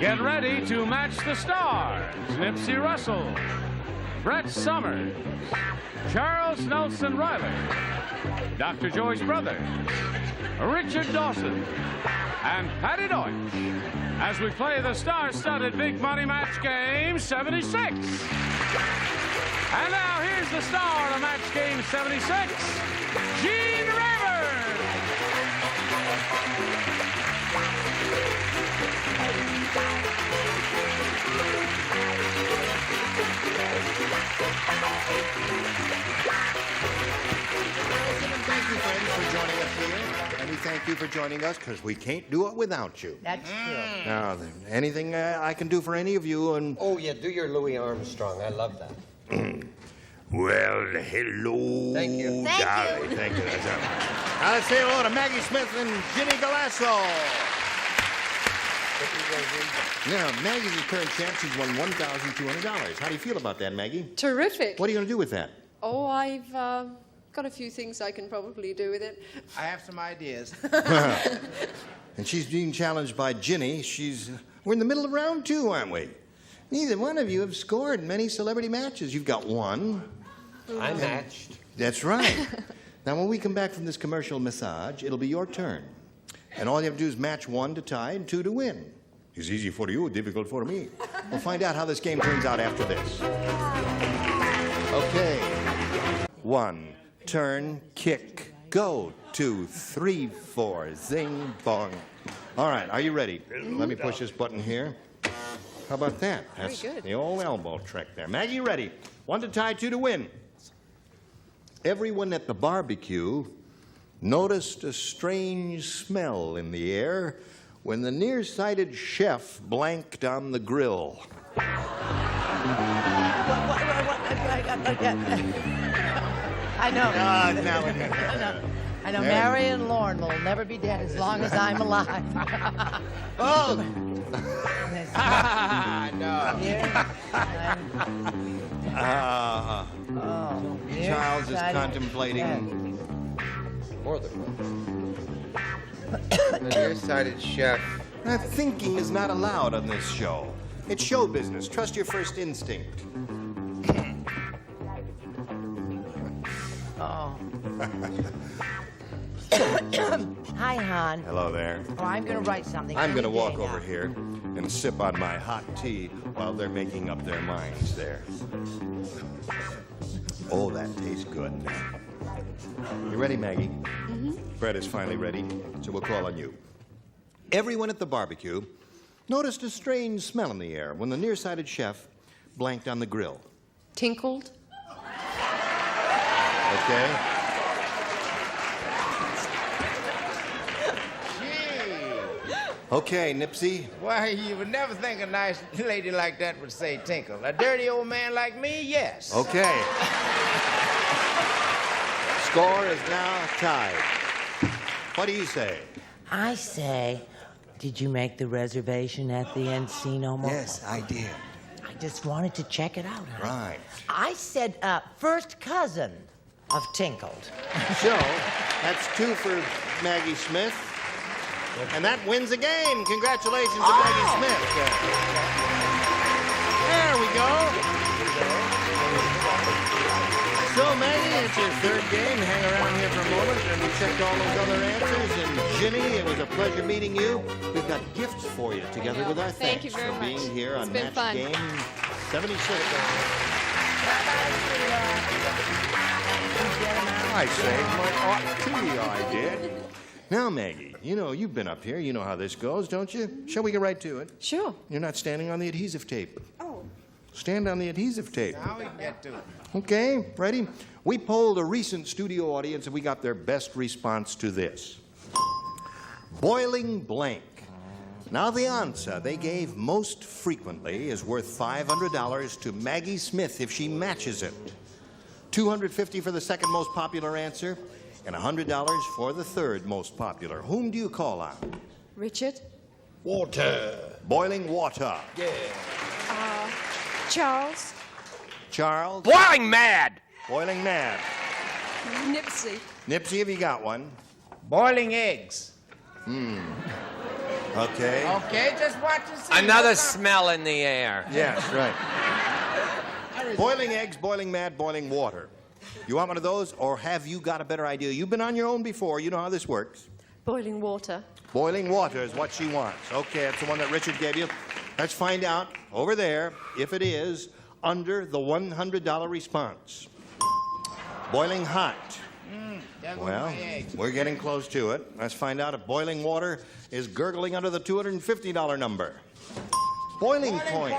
Get ready to match the stars. Nipsey Russell, Brett Summers, Charles Nelson Reilly, Dr. Joyce Brothers, Richard Dawson, and Patti Deutsch as we play the star-studded Big Money Match Game 76. And now here's the star of Match Game 76, Gene Rayburn. Thank you, friends, for joining us here. And we thank you for joining us because we can't do it without you. That's true. Now, anything I can do for any of you and... Oh, yeah, do your Louis Armstrong. I love that. Well, hello, Thank you. darling. Thank you. That's all. Now let's say hello to Maggie Smith and Ginny Galasso. Now, Maggie's the current champ. She's won $1,200. How do you feel about that, Maggie? Terrific. What are you going to do with that? Oh, I've got a few things I can probably do with it. I have some ideas. And she's being challenged by Ginny. We're in the middle of round 2, aren't we? Neither one of you have scored many celebrity matches. You've got one. I matched. That's right. Now, when we come back from this commercial massage, it'll be your turn. And all you have to do is match 1 to tie and 2 to win. It's easy for you, difficult for me. We'll find out how this game turns out after this. Okay. 1, turn, kick, go. 2, 3, 4, zing, bong. All right, are you ready? Let me push this button here. How about that? That's Very good. the old elbow trick there. Maggie, ready? 1 to tie, 2 to win. Everyone at the barbecue noticed a strange smell in the air when the nearsighted chef blanked on the grill. I know. Now I know. Mary and Lorne will never be dead as long as I'm alive. Oh! No. Charles is contemplating. More than one. The nearsighted chef. Thinking is not allowed on this show. It's show business. Trust your first instinct. Oh. Hi, hon. Hello there. Oh, I'm going to write something. I'm going to any walk day over now. here and sip on my hot tea while they're making up their minds there. Oh, that tastes good. You ready, Maggie? Mm-hmm. Brett is finally ready, so we'll call on you. Everyone at the barbecue noticed a strange smell in the air when the nearsighted chef blanked on the grill. Tinkled. Okay? Okay, Nipsey. Why, you would never think a nice lady like that would say tinkle. A dirty old man like me, yes. Okay. Score is now tied. What do you say? I say, did you make the reservation at the Encino Mall? Yes, I did. I just wanted to check it out. Huh? Right. I said first cousin of Tinkled. So, that's 2 for Maggie Smith. And that wins the game. Congratulations to Maggie Smith. There we go. So, Maggie, it's your 3rd game. Hang around here for a moment, and we checked all those other answers. And Ginny, it was a pleasure meeting you. We've got gifts for you together with our Thank thanks you very for being much. here on It's been Match fun. Game 76. I saved my hot tea, I did. Now, Maggie, you know, you've been up here. You know how this goes, don't you? Shall we get right to it? Sure. You're not standing on the adhesive tape. Oh. Stand on the adhesive tape. How we get to it? Okay, ready? We polled a recent studio audience and we got their best response to this. Boiling blank. Now, the answer they gave most frequently is worth $500 to Maggie Smith if she matches it. $250 for the second most popular answer, and $100 for the 3rd most popular. Whom do you call on? Richard. Water. Boiling water. Yeah. Charles. Charles. Boiling mad. Boiling mad. Nipsey. Nipsey, have you got one? Boiling eggs. Okay. Okay, just watch and see. Another What's up? smell in the air. Yes, right. Boiling eggs, boiling mad, boiling water. You want one of those, or have you got a better idea? You've been on your own before. You know how this works. Boiling water. Boiling water is what she wants. Okay, that's the one that Richard gave you. Let's find out over there if it is under the $100 response. Boiling hot. There goes Well, my eggs. we're getting close to it. Let's find out if boiling water is gurgling under the $250 number. Boiling point.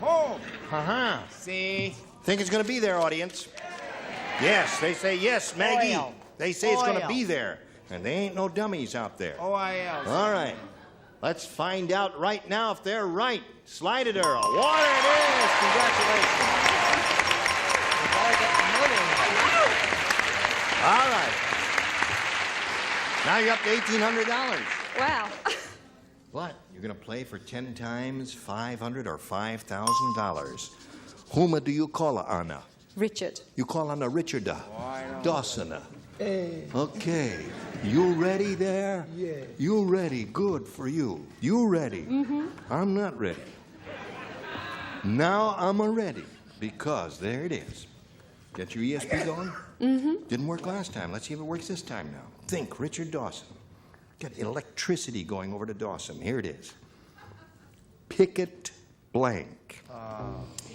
Oh, Uh-huh. see? Think it's going to be there, audience? Yes, they say yes, Maggie. Oil. They say it's going to Oil. be there. And they ain't no dummies out there. OIL. All right. Let's find out right now if they're right. Slide it, Earl. Water it is. Congratulations. All right. Now you're up to $1,800. Wow. What? You're going to play for 10 times $500 or $5,000. Whom do you call Anna? Richard. You call Anna Richarda. Dawson. Okay. You ready there? Yeah. You ready? Good for you. You ready? Mm-hmm. I'm not ready. Now I'm ready because there it is. Get your ESP going? Mm-hmm. Didn't work last time. Let's see if it works this time now. Think, Richard Dawson. Get electricity going over to Dawson. Here it is. Picket blank.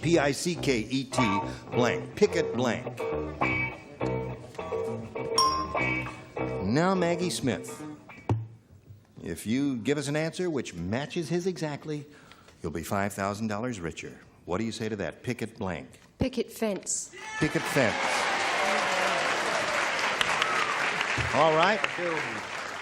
Picket blank. Picket blank. Now, Maggie Smith, if you give us an answer which matches his exactly, you'll be $5,000 richer. What do you say to that? Picket blank. Picket fence. Picket fence. All right.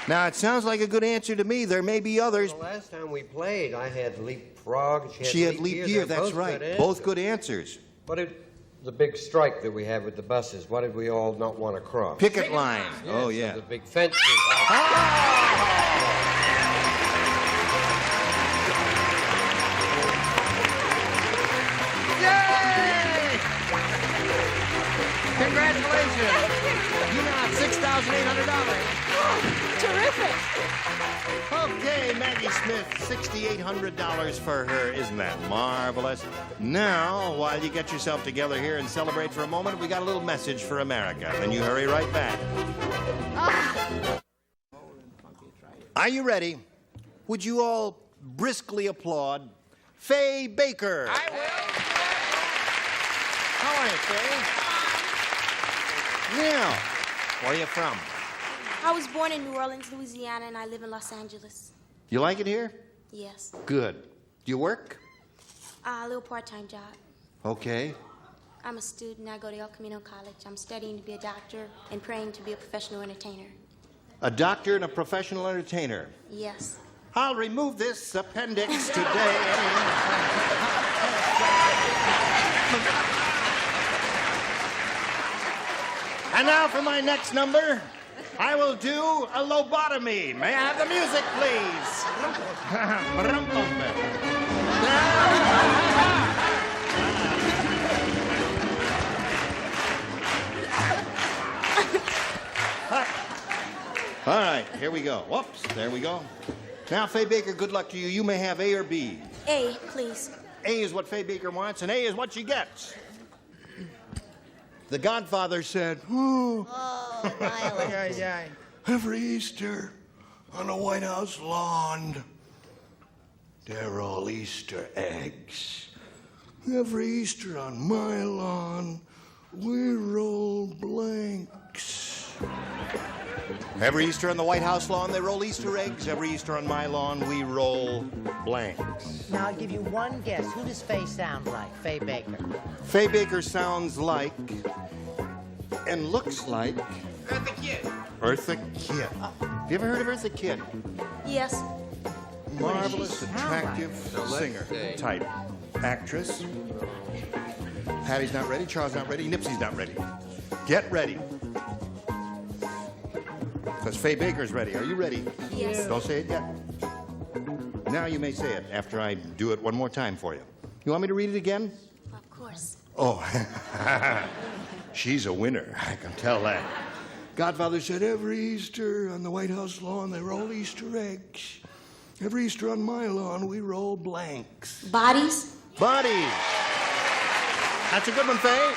Now, it sounds like a good answer to me. There may be others. The last time we played, I had leapfrog. She had leap year. That's right. Both good answers. What did the big strike that we had with the buses? What did we all not want to cross? Picket line. Oh, So yeah. the big fences. Yay! Congratulations. You now have $6,800. Terrific. Okay, Maggie Smith, $6,800 for her. Isn't that marvelous? Now, while you get yourself together here and celebrate for a moment, we got a little message for America. Then you hurry right back. Are you ready? Would you all briskly applaud Faye Baker? I will. How are you, Faye? Yeah. Where are you from? I was born in New Orleans, Louisiana, and I live in Los Angeles. You like it here? Yes. Good. Do you work? A little part-time job. Okay. I'm a student. I go to El Camino College. I'm studying to be a doctor and praying to be a professional entertainer. A doctor and a professional entertainer. Yes. I'll remove this appendix today. And now for my next number, I will do a lobotomy. May I have the music, please? All right, here we go. Whoops, there we go. Now, Faye Baker, good luck to you. You may have A or B. A, please. A is what Faye Baker wants, and A is what she gets. The Godfather said, Oh, every Easter on the White House lawn, they're all Easter eggs. Every Easter on my lawn, we roll blanks. Every Easter on the White House lawn, they roll Easter eggs. Every Easter on my lawn, we roll blanks. Now, I'll give you one guess. Who does Faye sound like? Faye Baker. Faye Baker sounds like and looks like Eartha Kitt. Eartha Kitt. Have you ever heard of Eartha Kitt? Yes. Marvelous, sound attractive singer type. Actress. Patti's not ready. Charles not ready. Nipsey's not ready. Get ready. Because Faye Baker's ready. Are you ready? Yes. Don't say it yet. Now you may say it after I do it one more time for you. You want me to read it again? Of course. Oh, she's a winner. I can tell that. Godfather said, every Easter on the White House lawn, they roll Easter eggs. Every Easter on my lawn, we roll blanks. Bodies? Bodies. That's a good one, Faye.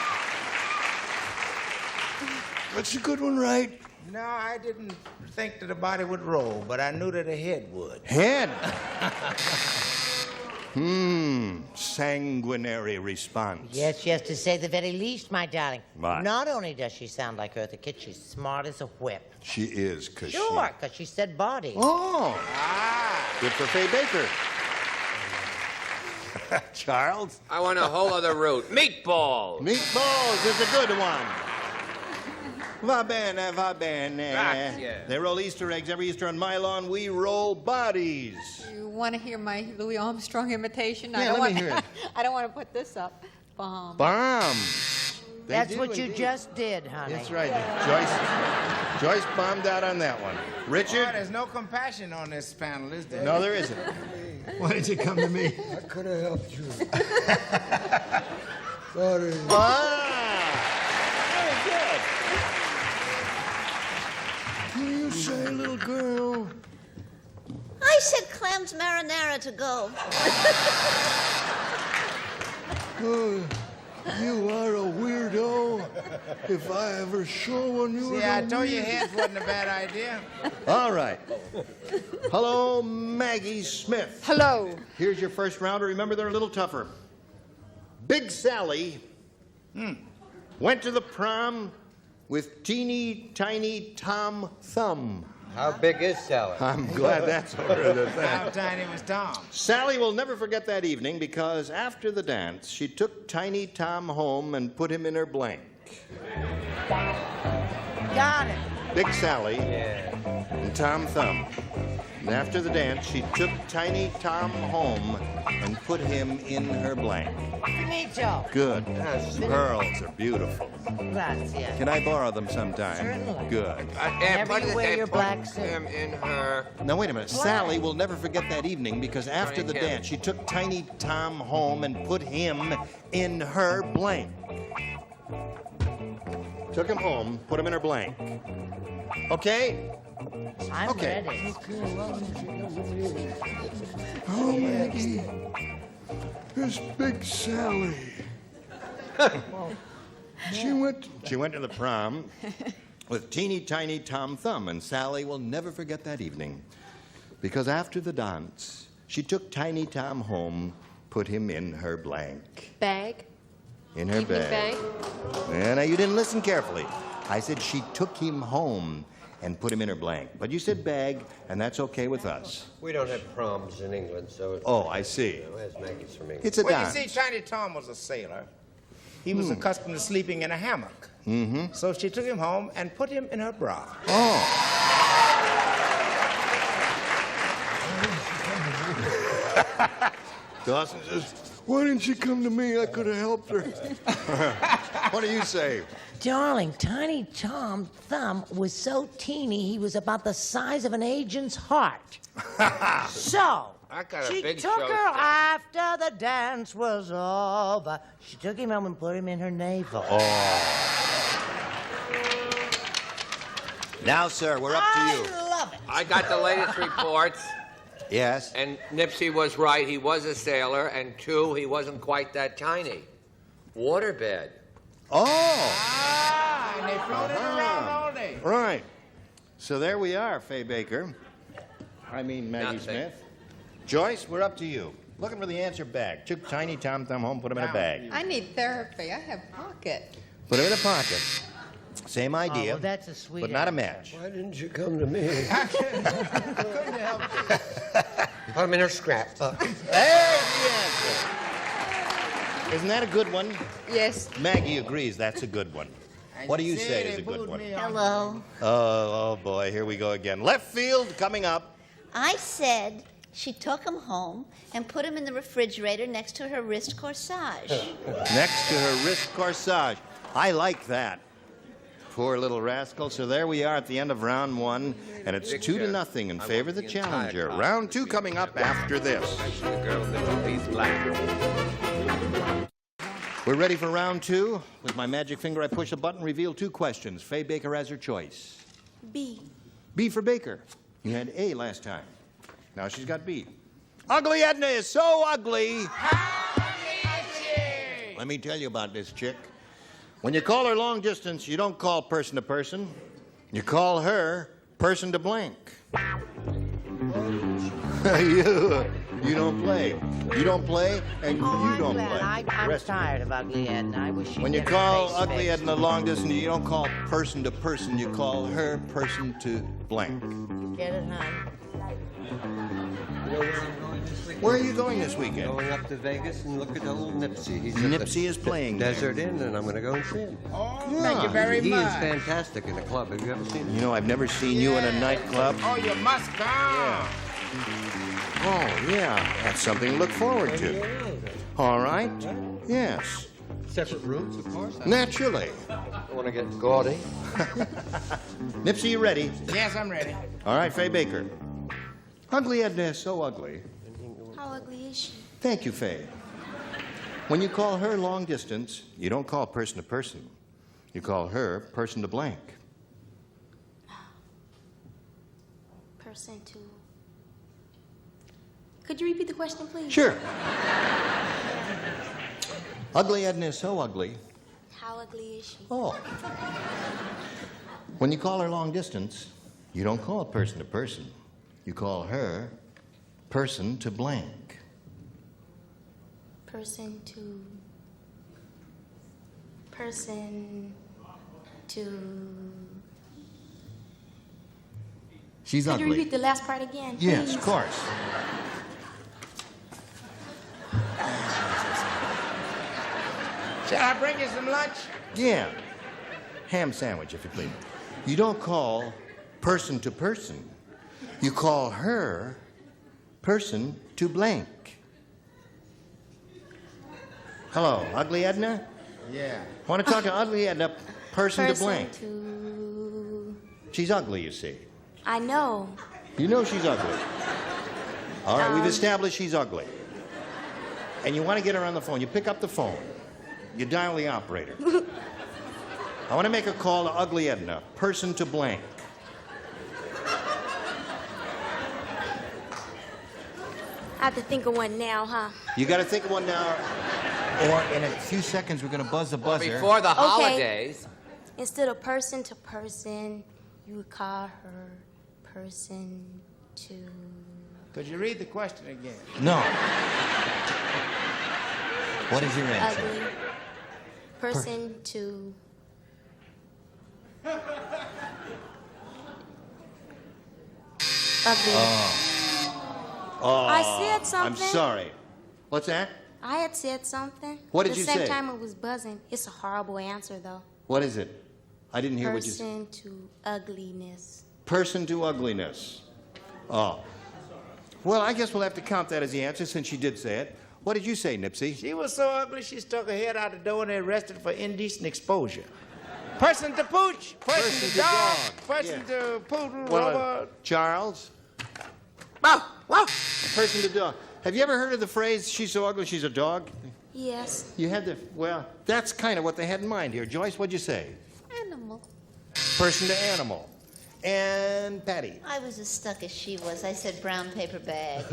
That's a good one, right? No, I didn't think that a body would roll, but I knew that a head would. Head. Sanguinary response. Yes, yes, to say the very least, my darling. Right. Not only does she sound like Eartha Kitt, she's smart as a whip. She is, because Sure, because she said body. Oh. Good for Faye Baker. Charles? I want a whole other route. Meatballs. Meatballs is a good one. Va bene, va bene. Grazie. They roll Easter eggs every Easter on my lawn. We roll bodies. You want to hear my Louis Armstrong imitation? Yeah, let me hear it. I don't want to put this up. Bomb. Bomb. They That's do what you indeed. just did, honey. That's right. Joyce bombed out on that one. Oh, Richard? there's no compassion on this panel, is there? No, there isn't. Why did you come to me? I could have helped you. Sorry. Very good. What do you say, little girl? I said clams marinara to go. Oh, you are a weirdo. If I ever saw one, you were See, I told you heads wasn't a bad idea. All right. Hello, Maggie Smith. Hello. Here's your first rounder. Remember, they're a little tougher. Big Sally went to the prom with teeny tiny Tom Thumb. How big is Sally? I'm glad that's over the How thing. tiny was Tom? Sally will never forget that evening because after the dance, she took Tiny Tom home and put him in her blank. Got it. Big Sally and Tom Thumb. And after the dance, she took Tiny Tom home and put him in her blank. Finito. Good. Pearls are beautiful. Grazie. Can I borrow them sometime? Certainly. Good. Whenever you wear your black suit. him in her. Now, wait a minute. Sally will never forget that evening because after the Him. dance, she took Tiny Tom home and put him in her blank. Took him home, put him in her blank. Okay? I'm Okay. ready. Oh, Maggie. There's Big Sally. She went to the prom with teeny tiny Tom Thumb, and Sally will never forget that evening because after the dance, she took Tiny Tom home, put him in her blank. Bag. In her Evening bag. Yeah, now you didn't listen carefully. I said she took him home and put him in her blank. But you said bag, and that's okay with us. We don't have proms in England, so it's... Oh, I see. You know, as Maggie's from England. It's a Well, dance. you see, Tiny Tom was a sailor. He was accustomed to sleeping in a hammock. Mm-hmm. So she took him home and put him in her bra. Oh. Dawson says, Why didn't she come to me? I could have helped her. what do you say? Darling, Tiny Tom Thumb was so teeny he was about the size of an agent's heart. So, I got a she big took show her to- after the dance was over. She took him home and put him in her navel. Now, sir, we're up to you. I love it. I got the latest reports, Yes? and Nipsey was right. He was a sailor, and two, he wasn't quite that tiny. Waterbed. Oh, Ah, and they floated around all day. right. So there we are, Faye Baker. I mean, Maggie Nothing. Smith. Joyce, we're up to you. Looking for the answer bag. Took Tiny Tom Thumb home, put him in a bag. I need therapy. I have pocket. Put him in a pocket. Same Oh, idea, well, that's a sweet but not a answer. match. Why didn't you come to me? Put him in her scrapbook. There's the answer. Isn't that a good one? Yes. Maggie agrees that's a good one. What do you say is they a good booed one? me on- Hello. Oh, boy, here we go again. Left field coming up. I said she took him home and put him in the refrigerator next to her wrist corsage. Next to her wrist corsage. I like that. Poor little rascal. So there we are at the end of round one, and it's 2-0 in favor of the challenger. Round two coming up after this. Especially the girl with the piece black. We're ready for round two. With my magic finger, I push a button, reveal 2 questions. Faye Baker has her choice. B. B for Baker. You had A last time. Now she's got beat. Ugly Edna is so ugly. Let me tell you about this chick. When you call her long distance, you don't call person to person. You call her person to blank. You don't play. You don't play, and you don't play. I'm tired of Ugly Edna. I wish she'd When you get her call face Ugly fixed. Edna long distance, you don't call person to person. You call her person to blank. Get it, hon? You know where I'm going this weekend? Where are you going this weekend? Going up to Vegas and look at old Nipsey. He's at Nipsey is the playing there. Desert Inn, and I'm going to go and see him. Oh, thank you very He much. is fantastic in a club. Have you ever seen him? You know, I've never seen you in a nightclub. Oh, you must come. Oh, yeah. That's something to look forward to. All right. Yes. Separate rooms, of course. Naturally. I want to get gaudy. Nipsey, you ready? Yes, I'm ready. All right, Faye Baker. Ugly Edna is so ugly. How ugly is she? Thank you, Faye. When you call her long distance, you don't call person to person. You call her person to blank. Person to... Could you repeat the question, please? Sure. Ugly Edna is so ugly. How ugly is she? Oh. When you call her long distance, you don't call person to person. You call her person to blank. Person to... Person to... She's Could ugly. you repeat the last part again, Yes, please? of course. Shall I bring you some lunch? Yeah. Ham sandwich, if you please. You don't call person to person. You call her person to blank. Hello, Ugly Edna? Yeah. Want to talk to Ugly Edna, person to blank. to... She's ugly, you see. I know. You know she's ugly. All right, we've established she's ugly. And you want to get her on the phone. You pick up the phone. You dial the operator. I want to make a call to Ugly Edna, person to blank. I have to think of one now, huh? You got to think of one now, or in a few seconds we're going to buzz the buzzer. Before the holidays. Instead of person to person, you would call her person to... Could you read the question again? No. What is your answer? Ugly. Person to... Ugly. Oh, I said something. I'm sorry. What's that? I had said something. What did you At the say? same time it was buzzing. It's a horrible answer, though. What is it? I didn't hear what you said. Person to ugliness. Person to ugliness. Oh. Well, I guess we'll have to count that as the answer since she did say it. What did you say, Nipsey? She was so ugly, she stuck her head out the door and they arrested her for indecent exposure. Person to pooch, person to dog, person to poodle, robot. Charles? Person to dog. Have you ever heard of the phrase, she's so ugly, she's a dog? Yes. You had the, well, that's kind of what they had in mind here. Joyce, what'd you say? Animal. Person to animal. And Patti? I was as stuck as she was. I said brown paper bag.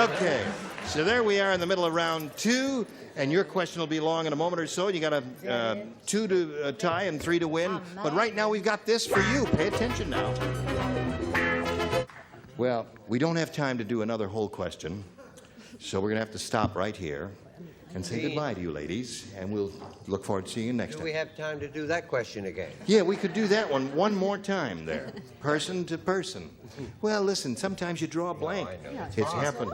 Okay, so there we are in the middle of round 2, and your question will be long in a moment or so. You got a 2 to tie and 3 to win. But right now we've got this for you. Pay attention now. Well, we don't have time to do another whole question, so we're going to have to stop right here and say goodbye to you ladies, and we'll look forward to seeing you next Do time. we have time to do that question again? Yeah, we could do that one more time there. Person to person. Well, listen, sometimes you draw a blank. It's happened.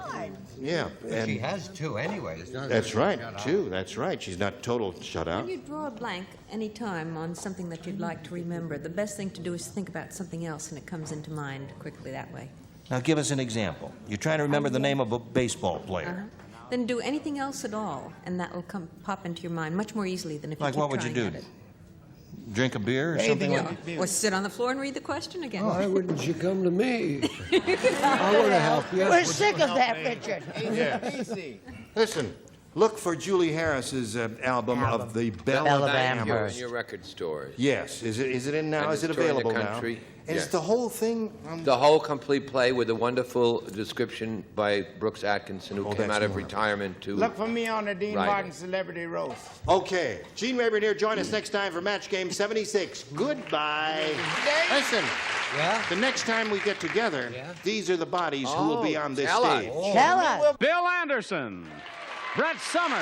Yeah. She has 2 anyway. It's not That's right, too. That's right. She's not total shut out. When you draw a blank any time on something that you'd like to remember, the best thing to do is think about something else, and it comes into mind quickly that way. Now, give us an example. You're trying to remember the name of a baseball player. Then do anything else at all, and that will pop into your mind much more easily than if you Like keep what would you trying do? at it. Drink a beer or something like that? Or sit on the floor and read the question again. Why wouldn't you come to me? I want to help you. We're sick of that, Richard. Yeah. Listen, Look for Julie Harris's album of the Belle Belle of of In Amherst. your record stores. Yes. Is it in now? And Is it it's touring the available now? country. And Yes. is the whole thing? The whole complete play with a wonderful description by Brooks Atkinson, who came that's out of wonderful. retirement to Look for me on the Dean write it. Martin Celebrity Roast. Okay. Gene Rayburn here. Join us next time for Match Game 76. Goodbye. Listen. Yeah? The next time we get together, these are the bodies who will be on this tell us. stage. Tell us. Bill Anderson, Brett Summers,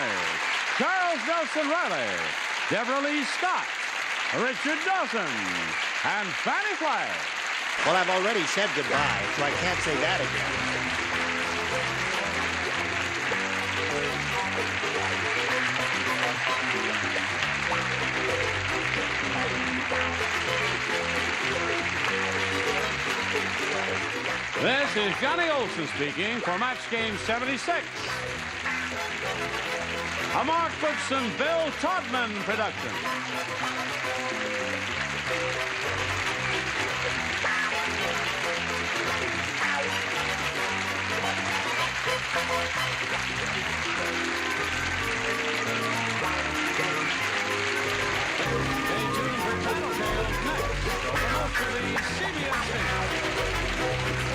Charles Nelson Reilly, Deborah Lee Scott, Richard Dawson, and Fanny Flagg. Well, I've already said goodbye, so I can't say that again. This is Johnny Olson speaking for Match Game 76. A Mark Brooks and Bill Todman production. Stay tuned for Tattletales next over most of the CBS stations.